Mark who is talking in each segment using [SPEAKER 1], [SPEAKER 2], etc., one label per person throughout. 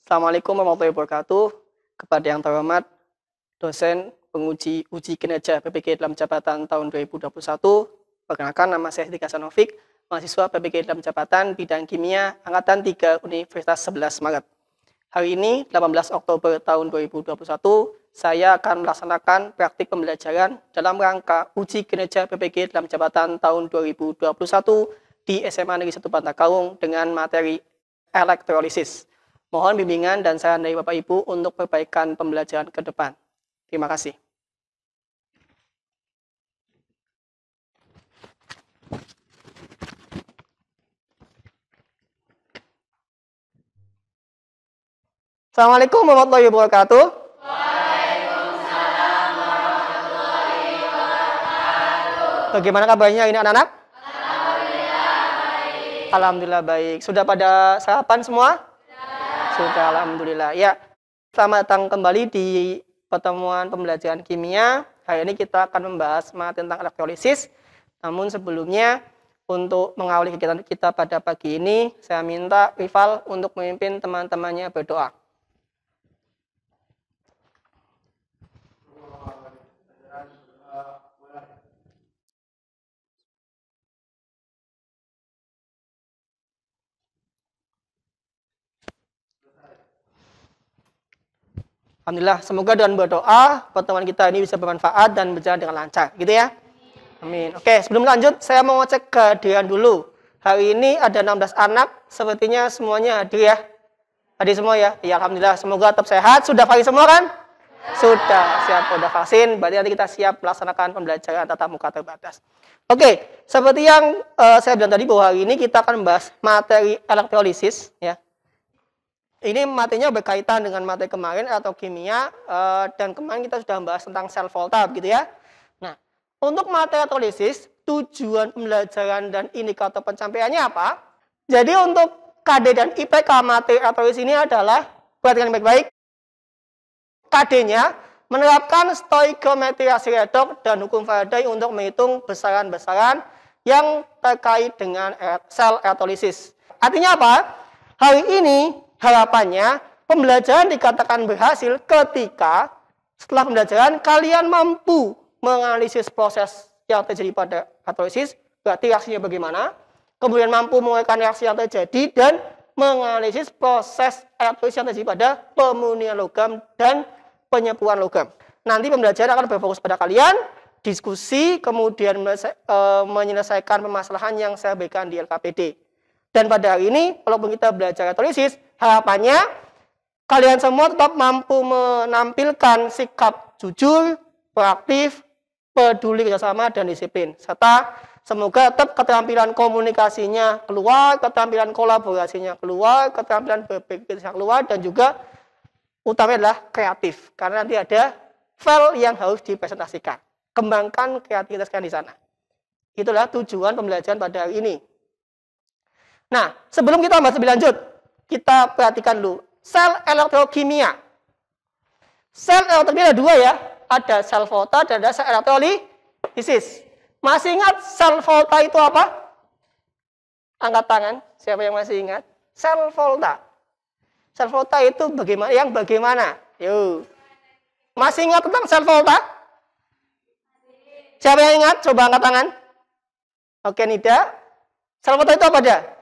[SPEAKER 1] Assalamualaikum warahmatullahi wabarakatuh. Kepada yang terhormat dosen penguji uji kinerja PPG dalam jabatan tahun 2021, perkenalkan nama saya Hendrik Hassanovic, mahasiswa PPG dalam jabatan bidang kimia Angkatan 3 Universitas 11 Maret. Hari ini, 18 Oktober tahun 2021, saya akan melaksanakan praktik pembelajaran dalam rangka uji kinerja PPG dalam jabatan tahun 2021 di SMA Negeri 1 Bantarkawung dengan materi elektrolisis. Mohon bimbingan dan saran dari Bapak Ibu untuk perbaikan pembelajaran ke depan. Terima kasih. Assalamualaikum warahmatullahi wabarakatuh.
[SPEAKER 2] Waalaikumsalam warahmatullahi wabarakatuh.
[SPEAKER 1] Bagaimana kabarnya ini anak-anak?
[SPEAKER 2] Alhamdulillah baik.
[SPEAKER 1] Alhamdulillah baik. Sudah pada sarapan semua? Sudah, alhamdulillah. Ya, selamat datang kembali di pertemuan pembelajaran kimia. Hari ini kita akan membahas materi tentang elektrolisis. Namun sebelumnya, untuk mengawali kegiatan kita pada pagi ini, saya minta Rival untuk memimpin teman-temannya berdoa. Alhamdulillah, semoga dengan berdoa pertemuan kita ini bisa bermanfaat dan berjalan dengan lancar, gitu ya. Amin. Oke, sebelum lanjut, saya mau cek kehadiran dulu. Hari ini ada 16 anak, sepertinya semuanya hadir ya. Hadir semua ya? Ya, alhamdulillah. Semoga tetap sehat. Sudah vaksin semua kan? Sudah, siap. Sudah vaksin, berarti nanti kita siap melaksanakan pembelajaran tatap muka terbatas. Oke, seperti yang saya bilang tadi bahwa hari ini kita akan membahas materi elektrolisis ya. Ini materinya berkaitan dengan materi kemarin atau kimia, dan kemarin kita sudah membahas tentang sel volta, gitu ya. Nah, untuk materi elektrolisis, tujuan pembelajaran dan indikator pencapaiannya apa? Jadi untuk KD dan IPK materi elektrolisis ini adalah, perhatikan baik-baik, KD-nya menerapkan stoikiometri hasil redoks dan hukum Faraday untuk menghitung besaran-besaran yang terkait dengan sel elektrolisis. Artinya apa? Hari ini harapannya pembelajaran dikatakan berhasil ketika setelah pembelajaran kalian mampu menganalisis proses yang terjadi pada elektrolisis, berarti reaksinya bagaimana, kemudian mampu menguraikan reaksi yang terjadi dan menganalisis proses elektrolisis yang terjadi pada pemurnian logam dan penyembuhan logam. Nanti pembelajaran akan berfokus pada kalian, diskusi, kemudian menyelesaikan permasalahan yang saya berikan di LKPD. Dan pada hari ini, walaupun kita belajar elektrolisis, harapannya kalian semua tetap mampu menampilkan sikap jujur, proaktif, peduli kerjasama, dan disiplin. Serta semoga tetap keterampilan komunikasinya keluar, keterampilan kolaborasinya keluar, keterampilan berpikirnya keluar, dan juga utamanya adalah kreatif. Karena nanti ada file yang harus dipresentasikan. Kembangkan kreativitas kalian di sana. Itulah tujuan pembelajaran pada hari ini. Nah, sebelum kita bahas lebih lanjut, kita perhatikan dulu sel elektrokimia. Sel elektrokimia ada dua ya, ada sel volta dan ada sel elektrolisis. Masih ingat sel volta itu apa? Angkat tangan, siapa yang masih ingat? Sel volta. Sel volta itu bagaimana? Yang bagaimana? Yuk. Masih ingat tentang sel volta? Siapa yang ingat? Coba angkat tangan. Oke, Nida. Sel volta itu apa dia?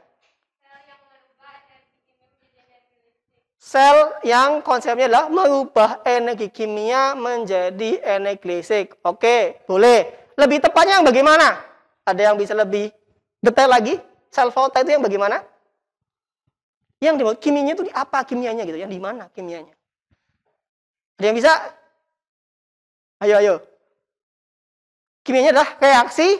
[SPEAKER 1] Sel yang konsepnya adalah merubah energi kimia menjadi energi listrik. Oke, boleh. Lebih tepatnya yang bagaimana? Ada yang bisa lebih detail lagi? Sel volta itu yang bagaimana? Yang di kimianya itu di apa kimianya gitu? Yang di mana kimianya? Ada yang bisa? Ayo. Kimianya adalah reaksi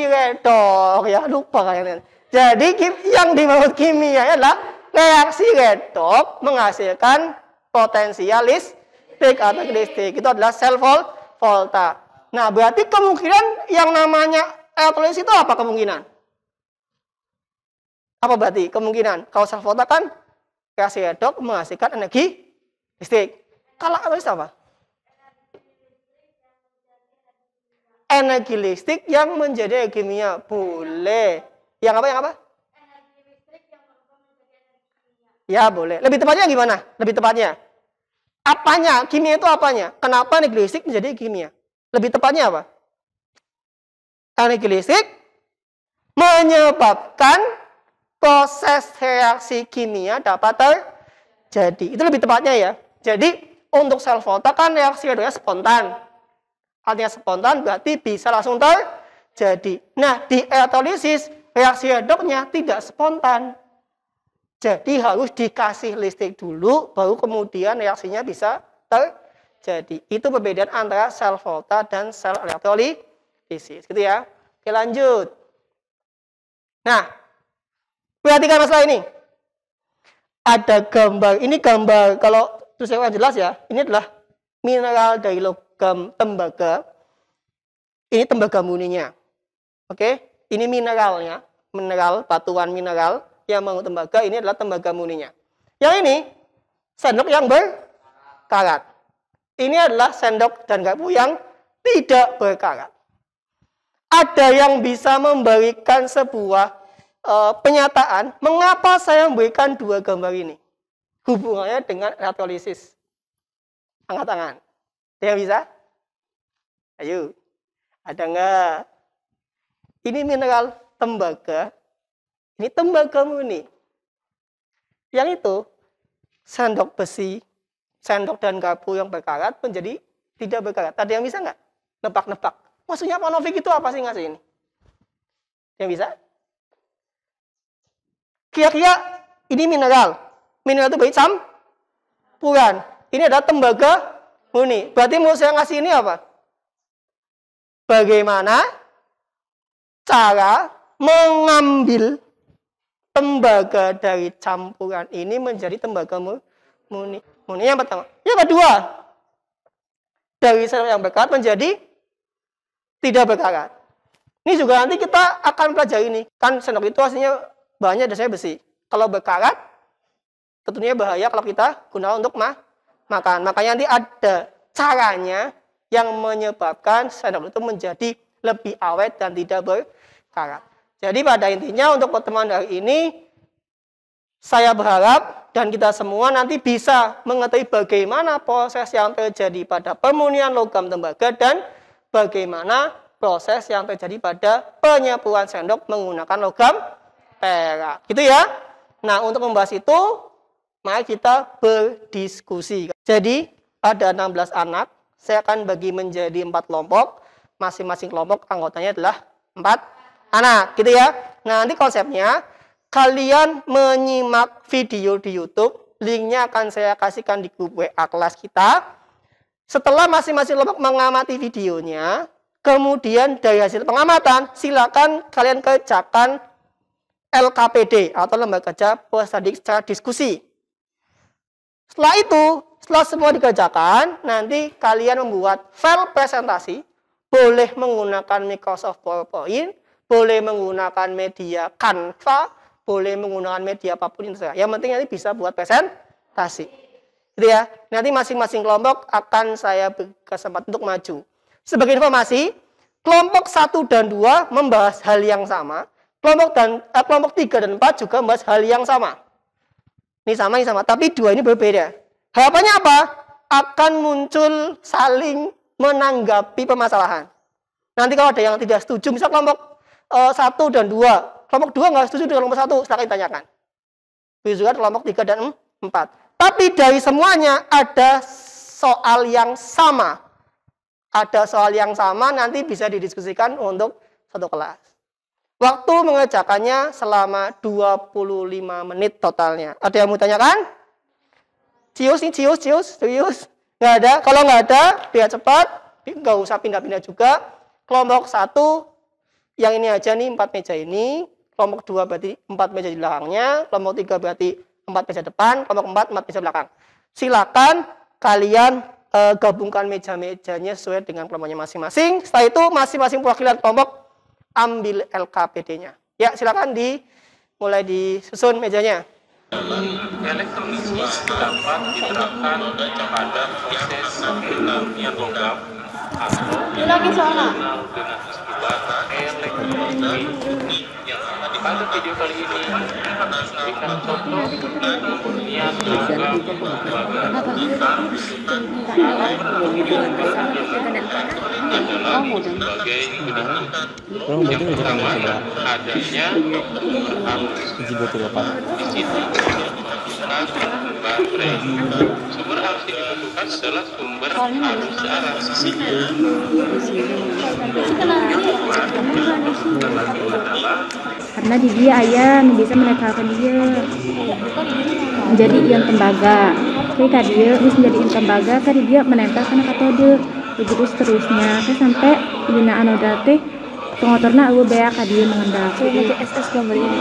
[SPEAKER 1] redoks. Ya, lupa kalian. Jadi yang dimaksud kimia adalah reaksi redoks menghasilkan potensial listrik atau listrik. Itu adalah sel volta. Nah, berarti kemungkinan yang namanya elektrolisis itu apa kemungkinan? Apa berarti kemungkinan? Kalau sel volta kan reaksi redoks menghasilkan energi listrik. Kalau elektrolisis apa? Energi listrik yang menjadi energi kimia. Boleh. Yang apa? Energi listrik yang berubah menjadi energi Ya boleh. Lebih tepatnya gimana? Lebih tepatnya. Apanya? Kimia itu apanya? Kenapa nihilistik menjadi kimia? Lebih tepatnya apa? Nihilistik menyebabkan proses reaksi kimia dapat terjadi. Itu lebih tepatnya ya. Jadi untuk sel volta kan reaksi redoksnya spontan. Artinya spontan berarti bisa langsung terjadi. Nah, di elektrolisis reaksi redoksnya tidak spontan. Jadi harus dikasih listrik dulu, baru kemudian reaksinya bisa terjadi. Itu perbedaan antara sel volta dan sel elektrolisis. Gitu ya. Oke, lanjut. Nah, perhatikan masalah ini. Ada gambar. Ini gambar, kalau tulisannya jelas ya. Ini adalah mineral dari logam tembaga. Ini tembaga murninya. Oke, ini mineralnya. Mineral, batuan mineral yang mengandung tembaga, ini adalah tembaga murninya. Yang ini sendok yang berkarat. Ini adalah sendok dan garpu yang tidak berkarat. Ada yang bisa memberikan sebuah penyataan mengapa saya memberikan dua gambar ini. Hubungannya dengan elektrolisis. Angkat tangan. Ada yang bisa? Ayo. Ada enggak? Ini mineral tembaga. Ini tembaga murni. Yang itu, sendok besi, sendok dan garpu yang berkarat menjadi tidak berkarat. Ada yang bisa nggak? Nebak-nebak. Maksudnya Pak Novik itu apa sih ngasih ini? Yang bisa? Kira-kira ini mineral. Mineral itu baik campuran. Ini adalah tembaga murni. Berarti mau saya ngasih ini apa? Bagaimana cara mengambil tembaga dari campuran ini menjadi tembaga murni. Murni yang pertama. Yang kedua, dari sendok yang berkarat menjadi tidak berkarat. Ini juga nanti kita akan pelajari ini. Kan sendok itu aslinya bahannya dasarnya besi. Kalau berkarat, tentunya bahaya kalau kita gunakan untuk makan. Makanya nanti ada caranya yang menyebabkan sendok itu menjadi lebih awet dan tidak berkarat. Jadi pada intinya untuk pertemuan hari ini, saya berharap dan kita semua nanti bisa mengetahui bagaimana proses yang terjadi pada pemurnian logam tembaga dan bagaimana proses yang terjadi pada penyembuhan sendok menggunakan logam perak. Gitu ya. Nah, untuk membahas itu, mari kita berdiskusi. Jadi, ada 16 anak, saya akan bagi menjadi 4 kelompok. Masing-masing kelompok anggotanya adalah 4 anak, gitu ya. Nah, nanti konsepnya, kalian menyimak video di YouTube, linknya akan saya kasihkan di grup WA kelas kita. Setelah masing-masing kelompok mengamati videonya, kemudian dari hasil pengamatan, silakan kalian kerjakan LKPD atau lembaga kerja prasadik secara diskusi. Setelah itu, setelah semua dikerjakan, nanti kalian membuat file presentasi, boleh menggunakan Microsoft PowerPoint, boleh menggunakan media Canva, boleh menggunakan media apapun yang terserah. Yang penting nanti bisa buat presentasi. Gitu ya. Nanti masing-masing kelompok akan saya berkesempatan untuk maju. Sebagai informasi, kelompok 1 dan 2 membahas hal yang sama. Kelompok 3 dan 4 juga membahas hal yang sama. Ini sama, tapi 2 ini berbeda. Harapannya apa? Akan muncul saling menanggapi permasalahan. Nanti kalau ada yang tidak setuju, misal kelompok 1 dan 2. Kelompok 2 nggak setuju dengan kelompok 1, silakan ditanyakan. Begitu juga kelompok 3 dan 4. Tapi dari semuanya ada soal yang sama. Ada soal yang sama nanti bisa didiskusikan untuk satu kelas. Waktu mengerjakannya selama 25 menit totalnya. Ada yang mau tanyakan? Cius. Nggak ada. Kalau nggak ada, biar cepat. Nggak usah pindah-pindah juga. Kelompok 1, yang ini aja nih, 4 meja ini. Kelompok 2 berarti 4 meja di belakangnya. Kelompok 3 berarti 4 meja depan. Kelompok 4 meja belakang. Silakan kalian gabungkan meja-mejanya sesuai dengan kelompoknya masing-masing. Setelah itu masing-masing perwakilan kelompok ambil LKPD-nya. Ya, silakan mulai disusun mejanya.
[SPEAKER 3] Dalam elektrolisis dapat diterapkan pada proses pemurnian logam atau yang dikenal dengan istilah elektrolisis yang Pada video kali ini berikan contoh pemurnian logam adalah sebagai berikut. Yang pertama adanya di sini baterai. Sumber arus yang dibutuhkan adalah sumber arus searah.
[SPEAKER 4] Karena di dia ayah bisa menetralkan dia menjadi ion tembaga. Ketika dia bisa menjadi ion tembaga, kan dia menempel karena katode. Begitu seterusnya, sampai dina anoda teh pengotorna eueuh bea ka dia mengendap.
[SPEAKER 5] Jadi SS gambar ini.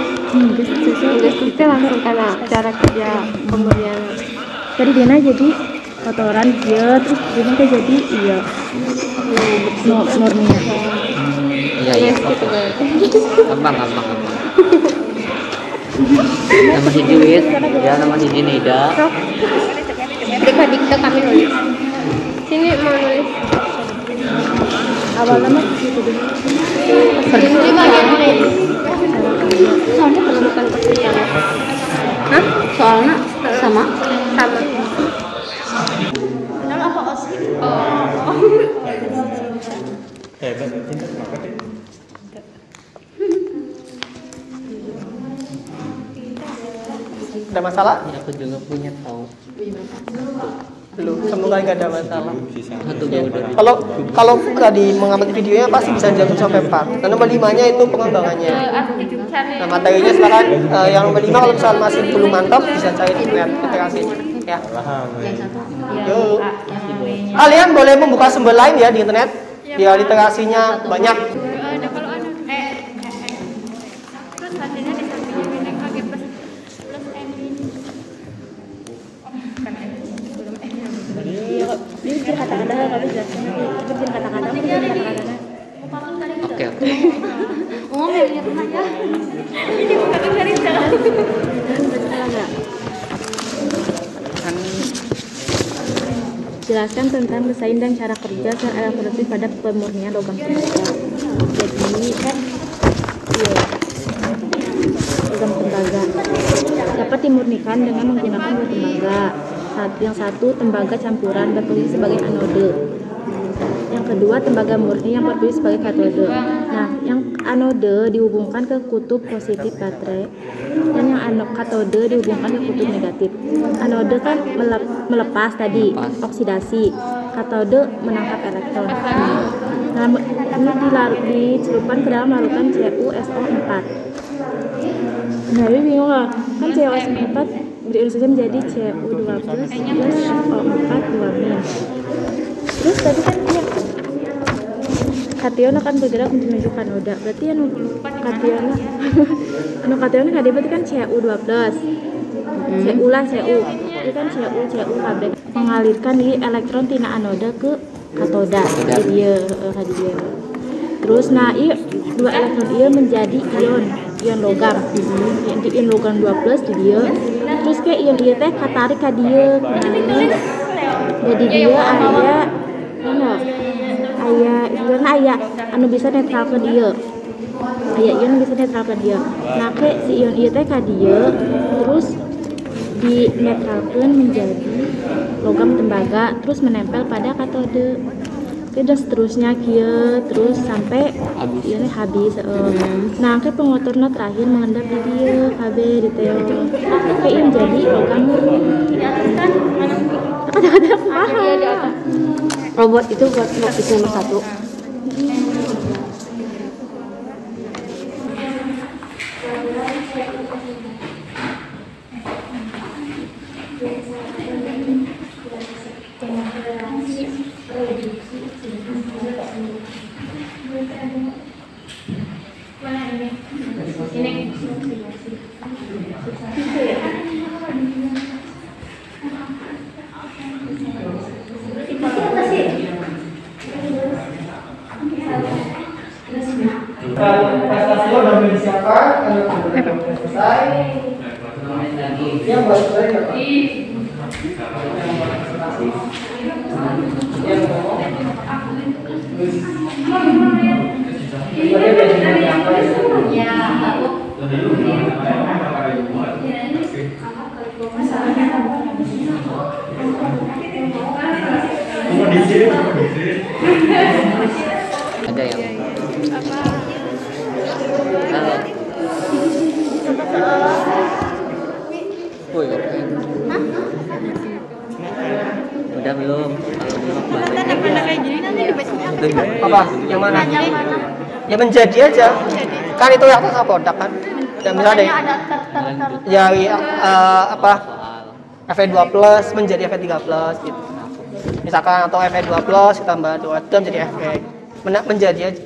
[SPEAKER 4] Geus sesuai
[SPEAKER 5] Kita langsung karena cara kerja pemberian.
[SPEAKER 4] tadi dina jadi kotoran dia, terus dina teh jadi iya murninya.
[SPEAKER 6] Iya
[SPEAKER 5] Gitu kan.
[SPEAKER 6] gampang nama si Wis ya, nama si Nida.
[SPEAKER 5] Dikta kami nulis. Sini mau nulis.
[SPEAKER 4] Awalnya mah gitu deh.
[SPEAKER 5] Ini bagian nulis. Soalnya menemukan kesulitan. Hah? Soalnya sama. Kenal apa OSI?
[SPEAKER 1] Ada masalah?
[SPEAKER 6] Ya, aku juga punya tahu.
[SPEAKER 1] Belum, semoga nggak ada masalah.
[SPEAKER 6] Satu
[SPEAKER 1] Ya.
[SPEAKER 6] udah.
[SPEAKER 1] Kalau tadi mengamati videonya pasti bisa 1 sampai 4. Dan nomor 5-nya itu pengembangannya. Nah, materinya silakan yang nomor 5 kalau misalnya masih belum mantap bisa cari di net literasinya ya. Yuk. Kalian boleh membuka sumber lain ya di internet. Ya literasinya banyak.
[SPEAKER 2] Terus hasilnya di sampingnya bineka G plus N ini.
[SPEAKER 4] Ini kata-kata kalau jelaskan itu kata-kata
[SPEAKER 6] Oke.
[SPEAKER 5] Oh, miliar aja.
[SPEAKER 2] Ini bukan dari jalan.
[SPEAKER 6] Kan
[SPEAKER 4] jelaskan tentang desain dan cara kerja sel elektrolysis pada pemurnian logam tembaga. Jadi kan iya, logam tembaga dapat dimurnikan dengan menggunakan dua tembaga. Yang satu tembaga campuran berfungsi sebagai anode. Yang kedua tembaga murni yang berfungsi sebagai katode. Nah, yang anode dihubungkan ke kutub positif baterai dan yang katode dihubungkan ke kutub negatif. Anode kan melepas tadi, oksidasi. Katode menangkap elektron. Nah, ini dicelupkan ke dalam larutan CuSO4. Nah, ini bingung lah. Kan CuSO4 diurus saja menjadi Cu12 plus O4 2-. Terus tadi kan ya kation akan bergerak menuju kanoda. Berarti anu kation kation tadi berarti kan Cu12. Cu lah Cu. Itu kan Cu KB mengalirkan di elektron tina anoda ke katoda. Jadi dia Terus nah ieu dua elektron ieu menjadi ion logam. Ion logam 2 plus di dia. Terus ke ion ieu teh katarik ka dieu. Jadi dia aya anu bisa netralkeun ieu. Aya ion bisa netralkeun ieu. Nah ke si ion ieu teh ka dieu terus dinetralkeun menjadi logam tembaga terus menempel pada katode. Dan seterusnya kieu terus sampai ieu habis. Nah ke pengotorna terakhir mengendap di dieu KB di teo. Ke ieu jadi logam murni. Ada kumaha?
[SPEAKER 5] Robot itu buat notis nomor 1.
[SPEAKER 1] Prestasi lo udah disiapkan, kalau sudah selesai, yang buat selesai apa? Yang ngomong,
[SPEAKER 2] Ya, aku
[SPEAKER 6] Ada yang Woi, udah belum?
[SPEAKER 2] Tanda-tanda kayak gini nanti dibacanya apa?
[SPEAKER 1] Apa? Yang mana? Ya menjadi aja. Kan itu yang atas produk kan. Dan misalnya
[SPEAKER 5] ada
[SPEAKER 1] dari apa? FE2 plus menjadi FE3 plus gitu. Misalkan atau FE2 plus ditambah 2 itu menjadi FE. Menjadi aja.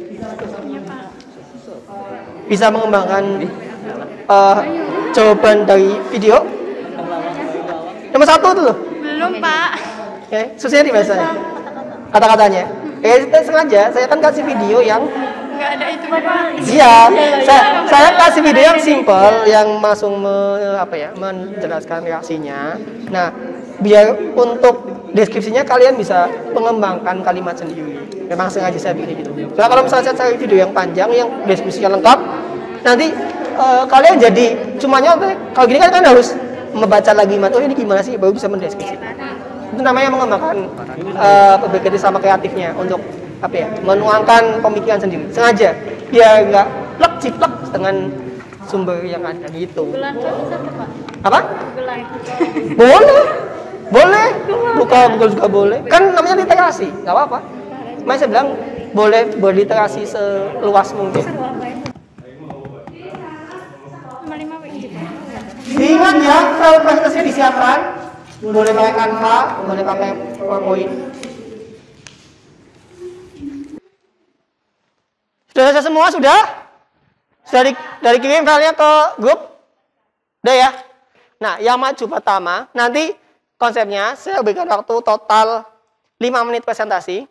[SPEAKER 1] Bisa mengembangkan jawaban dari video. Nomor 1 itu loh.
[SPEAKER 2] Belum, Pak.
[SPEAKER 1] Oke, susahnya di bahasanya. Kata-katanya. Kita sengaja saya kan kasih video yang
[SPEAKER 2] Nggak ada itu, Bapak.
[SPEAKER 1] iya, saya kasih video yang simple yang langsung menjelaskan reaksinya. Nah, biar untuk deskripsinya kalian bisa mengembangkan kalimat sendiri. Memang sengaja saya bikin gitu. Nah, kalau misalnya saya cari video yang panjang yang deskripsinya lengkap, nanti kalian jadi cumanya kalau gini kan harus membaca lagi oh ini gimana sih baru bisa mendeskripsikan. Itu namanya mengembangkan berpikir sama kreatifnya untuk menuangkan pemikiran sendiri. Sengaja biar nggak plek ciplek dengan sumber yang ada gitu.
[SPEAKER 2] Gelar bisa tuh, Pak.
[SPEAKER 1] Apa?
[SPEAKER 2] Gelar.
[SPEAKER 1] Boleh. Buka Google juga boleh. Kan namanya literasi, nggak apa-apa. Makanya saya bilang boleh berliterasi seluas mungkin.
[SPEAKER 2] Nomor 5 Pak.
[SPEAKER 1] Diingat ya, kalau presentasinya disiapkan, boleh pakai Canva, boleh pakai PowerPoint. Sudah selesai semua? Sudah dari kirim filenya ke grup? Udah ya? Nah, yang maju pertama, nanti konsepnya saya berikan waktu total 5 menit presentasi,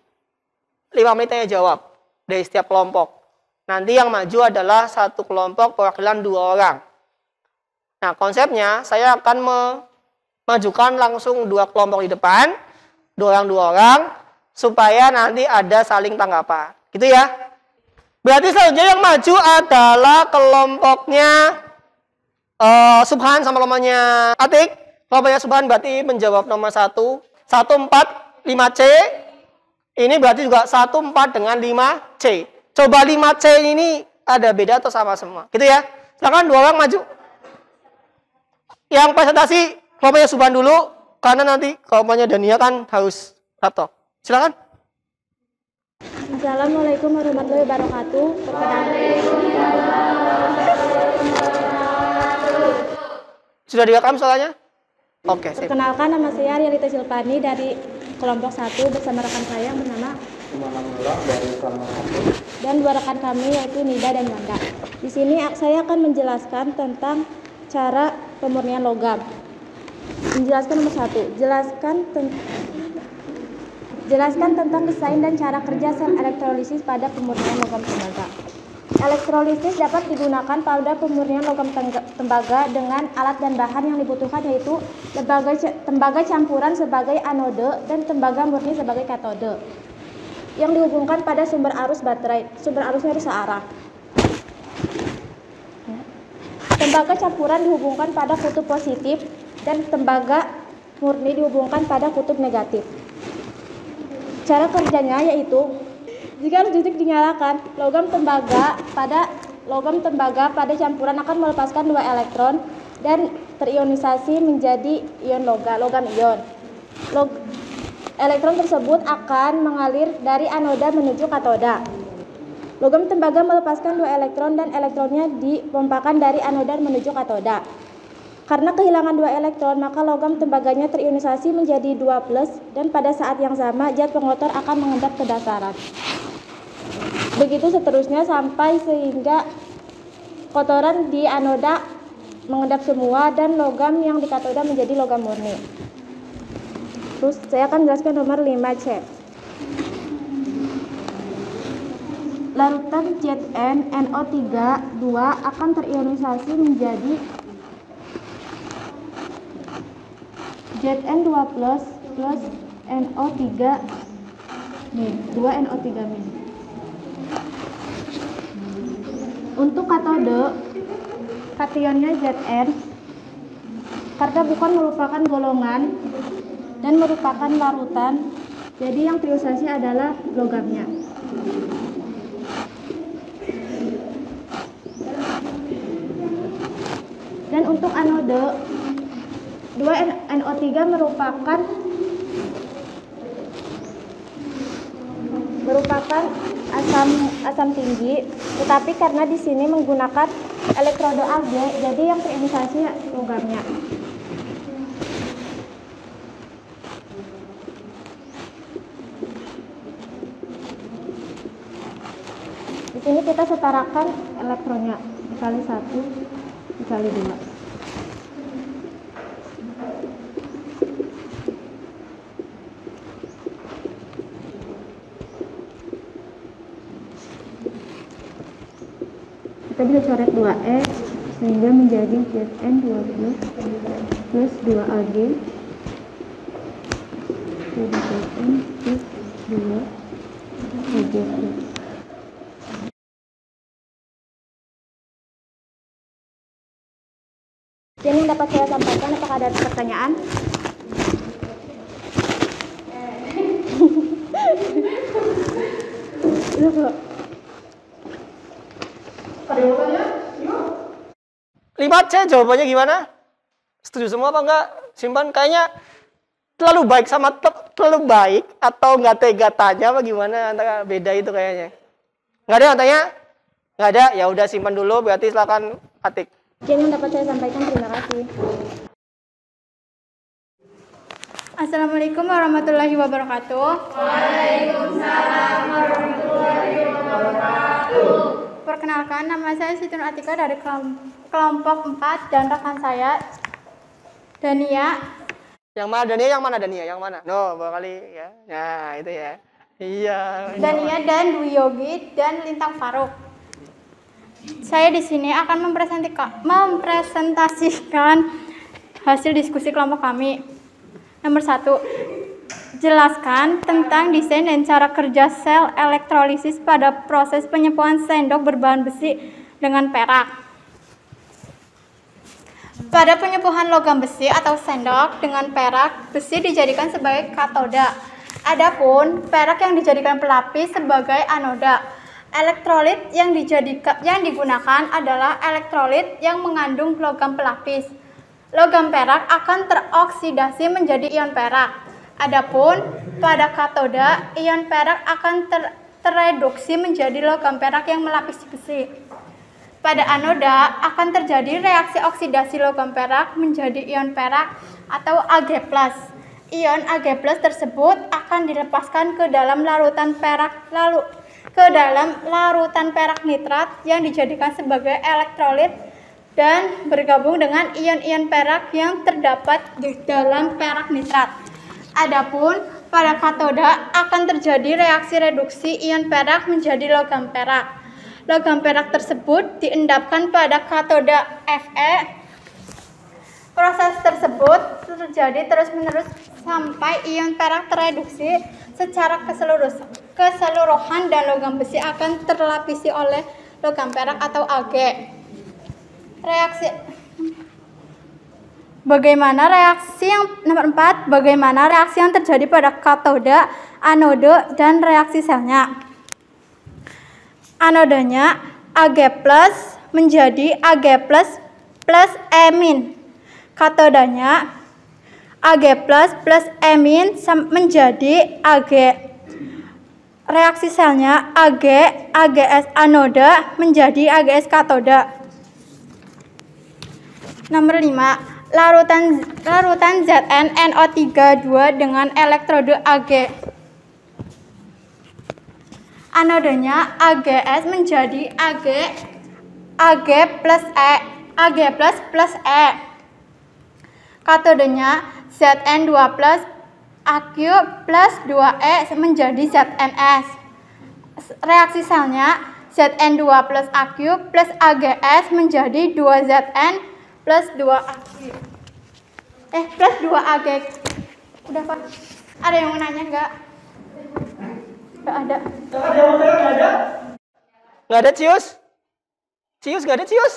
[SPEAKER 1] 5 menit tanya jawab dari setiap kelompok. Nanti yang maju adalah satu kelompok perwakilan 2 orang. Nah, konsepnya saya akan memajukan langsung 2 kelompok di depan, 2 orang, supaya nanti ada saling tanggapan. Gitu ya? Berarti selanjutnya yang maju adalah kelompoknya Subhan sama kelompoknya Atik. Kelompoknya Subhan berarti menjawab nomor 1, 1, 4, 5C. Ini berarti juga 1, 4 dengan 5C. Coba 5C ini ada beda atau sama semua? Gitu ya? Silakan 2 orang maju. Yang presentasi kelompoknya Subhan dulu, karena nanti kelompoknya Dania kan harus laptop. Silakan.
[SPEAKER 4] Assalamualaikum warahmatullahi wabarakatuh.
[SPEAKER 1] Sudah direkam soalnya? Oke, sip.
[SPEAKER 4] Perkenalkan, nama saya Rialita Silpani dari kelompok 1 bersama rekan saya yang bernama dan 2 rekan kami yaitu Nida dan Yanda. Di sini saya akan menjelaskan tentang cara pemurnian logam. Menjelaskan nomor 1, jelaskan tentang desain dan cara kerja sel elektrolisis pada pemurnian logam tembaga. Elektrolisis dapat digunakan pada pemurnian logam tembaga dengan alat dan bahan yang dibutuhkan yaitu tembaga campuran sebagai anode dan tembaga murni sebagai katode yang dihubungkan pada sumber arus baterai. Sumber arusnya harus searah. Tembaga campuran dihubungkan pada kutub positif dan tembaga murni dihubungkan pada kutub negatif. Cara kerjanya yaitu jika arus listrik dinyalakan, logam tembaga pada campuran akan melepaskan 2 elektron dan terionisasi menjadi ion logam ion. Elektron tersebut akan mengalir dari anoda menuju katoda. Logam tembaga melepaskan 2 elektron dan elektronnya dipompakan dari anoda menuju katoda. Karena kehilangan 2 elektron, maka logam tembaganya terionisasi menjadi 2+, dan pada saat yang sama zat pengotor akan mengendap ke dasaran. Begitu seterusnya sampai sehingga kotoran di anoda mengendap semua dan logam yang di katoda menjadi logam murni. Terus saya akan jelaskan nomor 5C. Larutan ZnNO3 akan terionisasi menjadi Zn2 plus NO3 nih, 2 NO3 min. Untuk katode kationnya Zn karena bukan merupakan golongan dan merupakan larutan. Jadi yang triosasi adalah logamnya. Dan untuk anode 2NO3 merupakan asam tinggi, tetapi karena di sini menggunakan elektrodo Ag, jadi yang terionisasi logamnya. Di sini kita setarakan elektronnya dikali 1 dikali 2. Kita bisa coret 2E sehingga menjadi Zn12 plus 2Ag jadi Zn plus 2Ag plus. Ini yang dapat saya sampaikan. Apakah ada pertanyaan? Iya, Pak.
[SPEAKER 1] 5C jawabannya gimana? Setuju semua apa enggak? Simpan kayaknya terlalu baik sama terlalu baik atau nggak tega tanya apa gimana, antara beda itu kayaknya. Nggak ada yang tanya? Nggak ada? Ya udah simpan dulu, berarti silakan ketik.
[SPEAKER 4] Yang dapat saya sampaikan, terima kasih.
[SPEAKER 2] Assalamualaikum warahmatullahi wabarakatuh. Waalaikumsalam warahmatullahi wabarakatuh. Perkenalkan, nama saya Siti Nur Atika dari kelompok 4 dan rekan saya Dania.
[SPEAKER 1] Yang mana Dania? Yang mana Dania? Yang mana? No, barangkali ya. Nah, itu ya. Iya.
[SPEAKER 2] Dania dan Dwi Yogi dan Lintang Faruk. Saya di sini akan mempresentasikan hasil diskusi kelompok kami. Nomor 1, jelaskan tentang desain dan cara kerja sel elektrolisis pada proses penyepuhan sendok berbahan besi dengan perak. Pada penyepuhan logam besi atau sendok dengan perak, besi dijadikan sebagai katoda. Adapun perak yang dijadikan pelapis sebagai anoda. Elektrolit yang digunakan adalah elektrolit yang mengandung logam pelapis. Logam perak akan teroksidasi menjadi ion perak. Adapun pada katoda, ion perak akan tereduksi menjadi logam perak yang melapisi besi. Pada anoda akan terjadi reaksi oksidasi logam perak menjadi ion perak atau Ag+. Ion Ag+ tersebut akan dilepaskan ke dalam larutan perak nitrat yang dijadikan sebagai elektrolit dan bergabung dengan ion-ion perak yang terdapat di dalam perak nitrat. Adapun pada katoda akan terjadi reaksi reduksi ion perak menjadi logam perak. Logam perak tersebut diendapkan pada katoda Fe. Proses tersebut terjadi terus-menerus sampai ion perak tereduksi secara keseluruhan dan logam besi akan terlapisi oleh logam perak atau Ag. Bagaimana reaksi yang terjadi pada katoda, anode, dan reaksi selnya? Anodenya Ag+ menjadi Ag+ plus E-. Katodanya Ag+ plus E- menjadi Ag. Reaksi selnya Ag, Ags anoda menjadi Ags katoda. Nomor 5. Larutan ZnNO3 2 dengan elektrodo Ag. Anodenya Ags menjadi Ag plus E. Katodenya Zn2 plus Aq plus 2E menjadi ZnS. Reaksi selnya Zn2 plus Aq plus Ags menjadi 2Zn plus 2Aq. Plus 2Ag. Udah, Pak. Ada yang mau nanya enggak? Enggak ada.
[SPEAKER 1] Nggak ada Cius? Cius nggak ada Cius?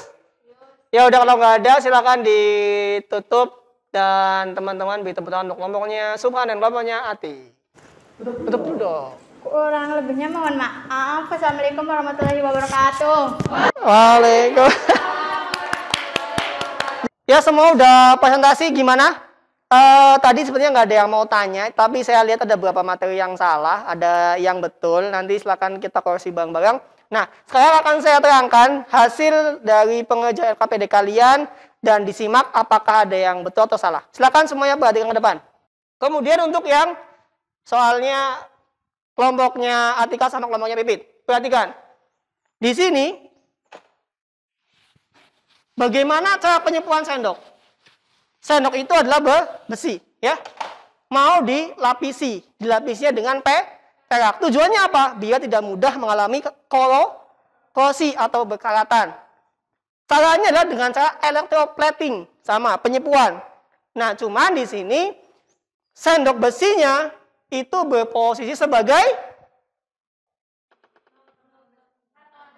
[SPEAKER 1] Ya udah, kalau nggak ada silakan ditutup dan teman-teman beri tepuk tangan untuk kelompoknya Subhan dan kelompoknya Ati. Tutup dulu dong.
[SPEAKER 2] Kurang lebihnya mohon maaf. Wassalamualaikum warahmatullahi wabarakatuh.
[SPEAKER 1] Waalaikumsalam. Ya, semua udah presentasi gimana? Tadi sepertinya nggak ada yang mau tanya, tapi saya lihat ada beberapa materi yang salah, ada yang betul. Nanti silakan kita koreksi bareng-bareng. Nah, sekarang akan saya terangkan hasil dari pengerjaan KPD kalian dan disimak apakah ada yang betul atau salah. Silakan semuanya perhatikan ke depan. Kemudian untuk yang soalnya kelompoknya Atika sama kelompoknya Pipit, perhatikan. Di sini bagaimana cara penyepuhan sendok? Sendok itu adalah besi, ya. Mau dilapisnya dengan perak. Tujuannya apa? Biar tidak mudah mengalami korosi atau berkaratan. Caranya adalah dengan cara electroplating, sama penyepuhan. Nah, cuman di sini sendok besinya itu berposisi sebagai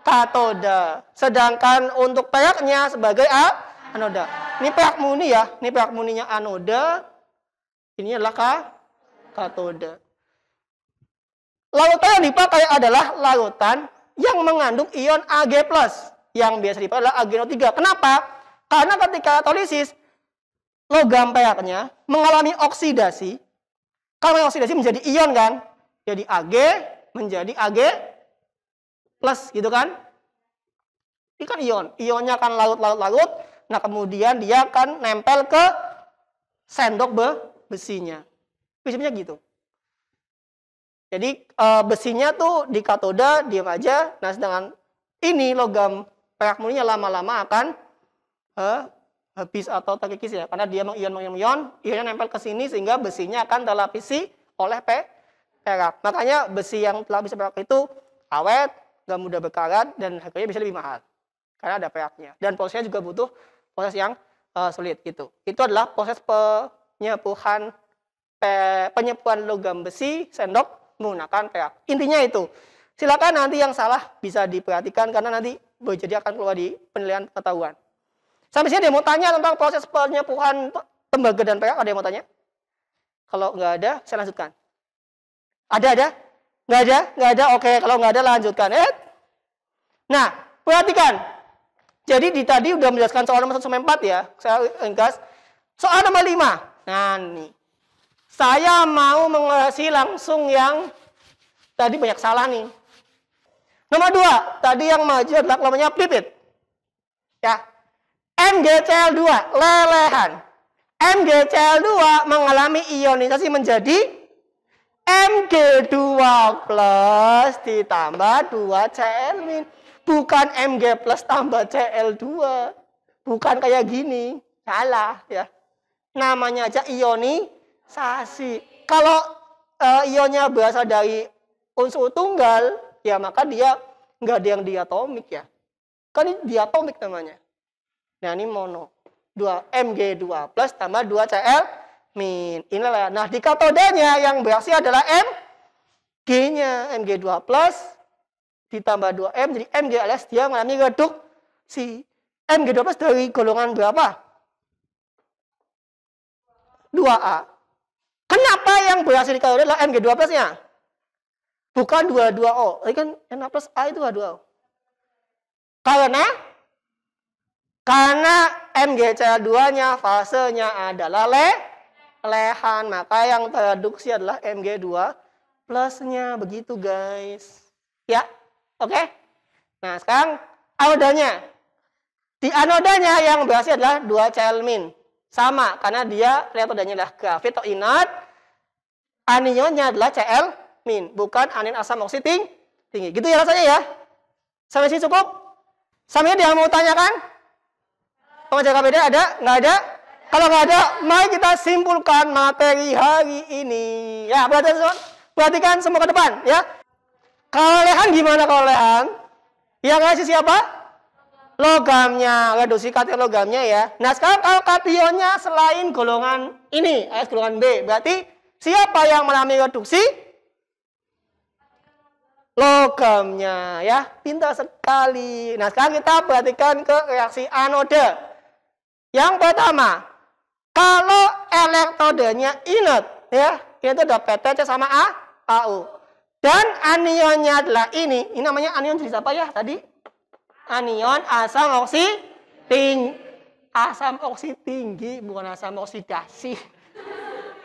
[SPEAKER 1] katoda, sedangkan untuk peraknya sebagai anoda. Ini perak murni ya, ini perak murninya anoda, ini adalah katoda. Larutan yang dipakai adalah larutan yang mengandung ion Ag+, yang biasa dipakai adalah AgNO3. Kenapa? Karena ketika katalisis, logam peraknya mengalami oksidasi. Kalau oksidasi menjadi ion kan, jadi Ag menjadi Ag+, gitu kan? Ini kan ion, ionnya akan larut. Nah, kemudian dia akan nempel ke sendok besinya. Prinsipnya gitu. Jadi besinya tuh di katoda diam aja. Nah, sedangkan ini logam perak murninya lama-lama akan habis atau terkikis ya, karena dia mengion, ionnya nempel ke sini sehingga besinya akan terlapisi oleh perak. Makanya besi yang terlapisi perak itu awet, nggak mudah berkarat, dan harganya bisa lebih mahal karena ada peraknya. Dan prosesnya juga butuh proses yang sulit gitu. Itu adalah proses penyepuhan logam besi sendok menggunakan perak. Intinya itu. Silakan nanti yang salah bisa diperhatikan karena nanti jadi akan keluar di penilaian ketahuan. Sampai sini ada yang mau tanya tentang proses penyepuhan tembaga dan perak? Ada yang mau tanya? Kalau nggak ada, saya lanjutkan. Ada? Nggak ada? Oke, kalau nggak ada lanjutkan. Nah, perhatikan. Jadi tadi udah menjelaskan soal nomor 1-4 ya. Saya ringkas. Soal nomor 5. Nah, nih. Saya mau mengulasih langsung yang tadi banyak salah nih. Nomor 2. Tadi yang maju adalah kelompoknya Pipit. Ya. MgCl2 lelehan. MgCl2 mengalami ionisasi menjadi Mg2+ ditambah 2Cl-. Bukan Mg+ tambah Cl2. Bukan kayak gini. Salah ya. Namanya aja ionisasi. Kalau ionnya berasal dari unsur tunggal, ya maka dia nggak ada yang diatomik ya. Kan ini diatomik namanya. Nah, ini mono. 2 Mg2+ tambah 2Cl-. Inilah. Nah, di katodanya yang bereaksi adalah Mg-nya. Mg2+ ditambah 2M jadi Mg+, dia mengalami reduksi. Mg2+ dari golongan berapa? 2A. Kenapa yang berhasil di katoda adalah Mg2+-nya? Bukan 22O. Ini kan Na+A itu 22O. Karena MgCl2-nya fasenya adalah lelehan, maka yang tereduksi adalah Mg2+-nya. Begitu guys. Ya. Oke. Nah, sekarang anodanya. Di anodanya yang berhasil adalah 2Cl-. Sama, karena dia katodanya adalah grafit atau inert. Anionnya adalah Cl-, bukan anion asam oksid tinggi. Gitu ya rasanya ya. Sampai sini cukup? Sampai ada yang mau tanyakan? Pengajar KPD ada? Nggak ada? Kalau nggak ada, mari kita simpulkan materi hari ini. Ya, perhatikan semua ke depan ya. Kelelehan gimana kelelehan? Yang ngasih siapa? Logamnya, reduksi kation logamnya ya. Nah, sekarang kalau kationnya selain golongan ini, S golongan B, berarti siapa yang mengalami reduksi? logamnya ya. Pintar sekali. Nah, sekarang kita perhatikan ke reaksi anode. Yang pertama, kalau elektrodenya inert ya, itu ada PTC sama AU. Dan anionnya adalah ini namanya anion jenis apa ya tadi? Anion asam tinggi, bukan asam oksidasi.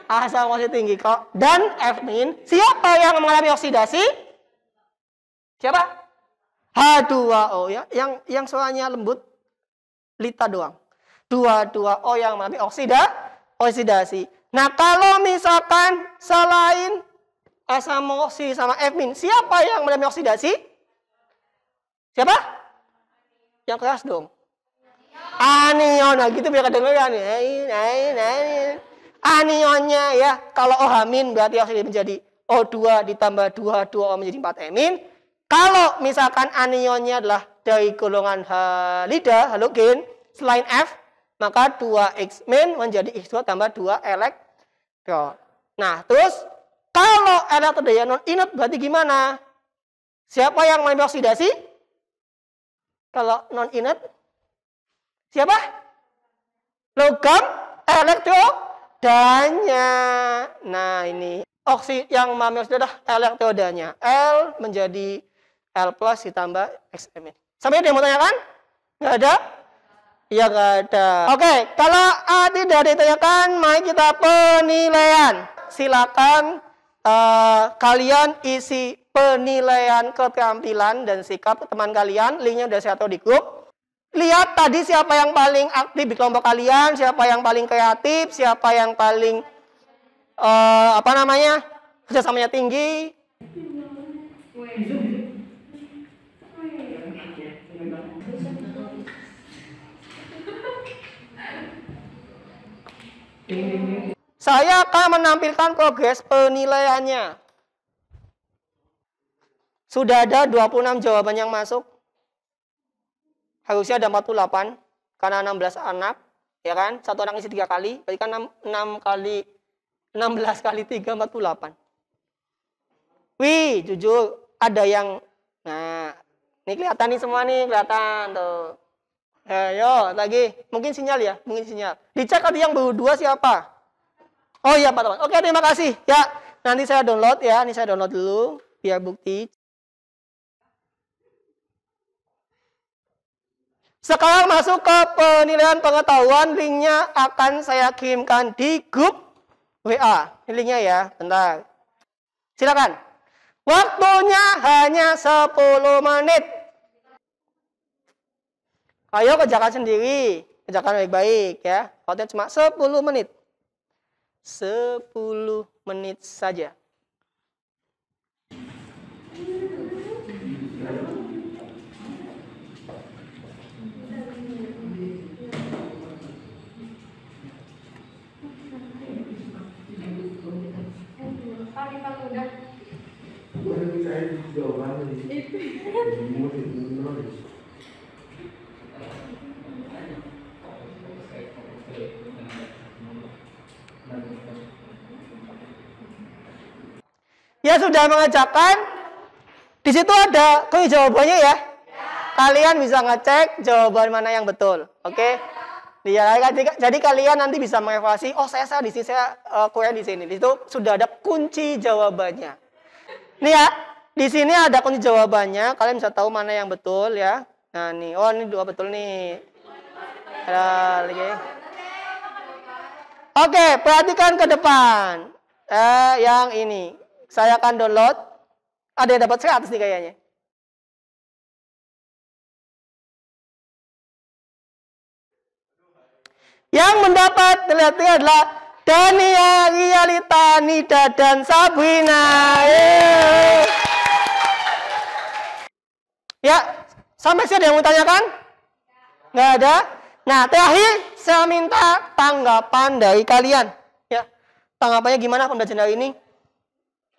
[SPEAKER 1] Asam oksidasi tinggi kok. Dan F-min, siapa yang mengalami oksidasi? Siapa? H2O ya, yang suaranya lembut, Lita doang. 2,2O yang mengalami oksidasi. Nah, kalau misalkan selain asam oksi sama F-min, siapa yang mengalami oksidasi? Siapa? Yang keras dong. Anion, nah gitu biar kedengeran. Anionnya ya, kalau OH- berarti oksigen menjadi O2 ditambah 2,2O menjadi 4-emin. Kalau misalkan anionnya adalah dari golongan halida, halogen, selain F, maka 2X- menjadi X2 tambah 2 elektron. Nah, terus kalau elektrodenya non-inert berarti gimana? Siapa yang mengalami oksidasi? Kalau non-inert? Siapa? Logam elektrodanya. Nah, ini yang mengalami oksidasi adalah elektrodanya. L menjadi L plus ditambah Xm. Sampai ada yang mau tanyakan? Nggak ada? Ya nggak ada. Oke, kalau tidak ditanyakan, mari kita penilaian. Silakan kalian isi penilaian keterampilan dan sikap teman kalian. Linknya udah saya taruh di grup. Lihat tadi siapa yang paling aktif di kelompok kalian, siapa yang paling kreatif, siapa yang paling kerjasamanya tinggi. Saya akan menampilkan progres penilaiannya. Sudah ada 26 jawaban yang masuk. Harusnya ada 48 karena 16 anak, ya kan? Satu anak isi 3 kali, berarti kan 16 kali 3 48. Wih, jujur ada yang ini kelihatan nih semua nih, kelihatan tuh. Ayo, lagi. Mungkin sinyal ya, mungkin sinyal. Dicek tadi yang berdua siapa? Oh iya, Pak teman. Oke, terima kasih. Ya, nanti saya download ya. Ini saya download dulu biar bukti. Sekarang masuk ke penilaian pengetahuan. Linknya akan saya kirimkan di grup WA. Ini linknya ya, bentar. Silakan. Waktunya hanya 10 menit. Ayo kerjakan sendiri, kerjakan baik-baik ya. Waktunya cuma 10 menit. 10 menit saja. Ya sudah mengerjakan. Di situ ada kunci jawabannya ya. Kalian bisa ngecek jawaban mana yang betul. Oke? Ya, jadi kalian nanti bisa mengevaluasi. Oh, saya di sini, saya kurang di sini. Di situ sudah ada kunci jawabannya. Nih ya, di sini ada kunci jawabannya. Kalian bisa tahu mana yang betul ya. Nah nih, oh ini 2 betul nih. Ada lagi. Oke, perhatikan ke depan. Yang ini. Saya akan download. Ada yang dapat 100 nih kayaknya. Yang mendapat terlihat adalah Dania, Rialita, Nida, dan Sabrina. Ya, sampai sini ada yang mau tanyakan? Nggak ada? Nah, terakhir saya minta tanggapan dari kalian. Ya, tanggapannya gimana pembelajaran hari ini?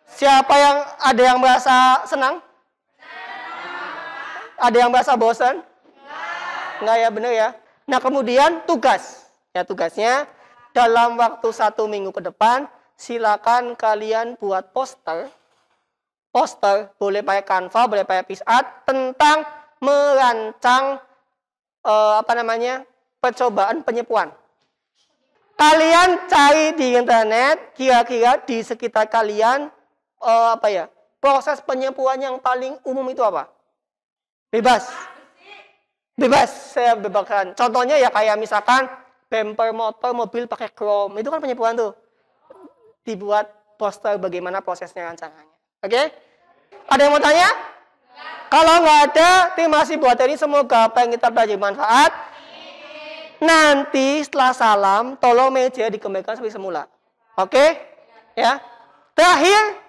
[SPEAKER 1] Siapa yang ada yang merasa senang? Ada yang merasa bosan? Enggak ya, bener ya. Nah, kemudian tugas. Ya, tugasnya dalam waktu 1 minggu ke depan, silakan kalian buat poster poster, boleh pakai Canva, boleh pakai PixArt tentang merancang percobaan penyepuan. Kalian cari di internet, kira-kira di sekitar kalian proses penyepuan yang paling umum itu apa? Bebas. Bebas, saya bebaskan. Contohnya ya kayak misalkan bumper motor mobil pakai chrome, itu kan penyepuan tuh. Dibuat poster bagaimana prosesnya rancangannya. Oke? Ada yang mau tanya? Kalau nggak ada, terima kasih buat hari ini. Semoga apa yang kita belajar bermanfaat. Nanti setelah salam, tolong meja dikembalikan seperti semula. Oke? Ya. Terakhir,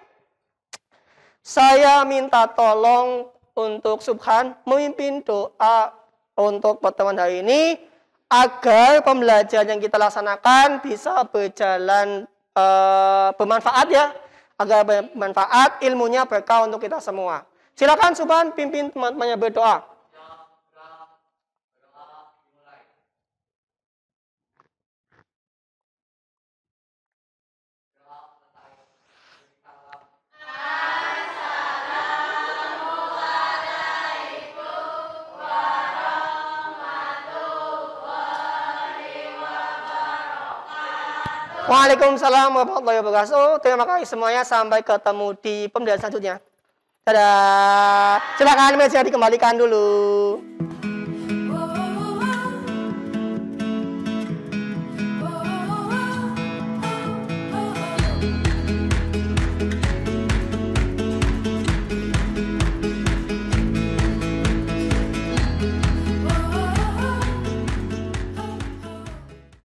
[SPEAKER 1] saya minta tolong untuk Subhan memimpin doa untuk pertemuan hari ini agar pembelajaran yang kita laksanakan bisa berjalan bermanfaat ya, agar bermanfaat, ilmunya berkah untuk kita semua. Silakan Subhan pimpin teman-temannya berdoa. Waalaikumsalam warahmatullahi wabarakatuh. Terima kasih semuanya. Sampai ketemu di pembelajaran selanjutnya. Dadah. Silakan meja dikembalikan dulu.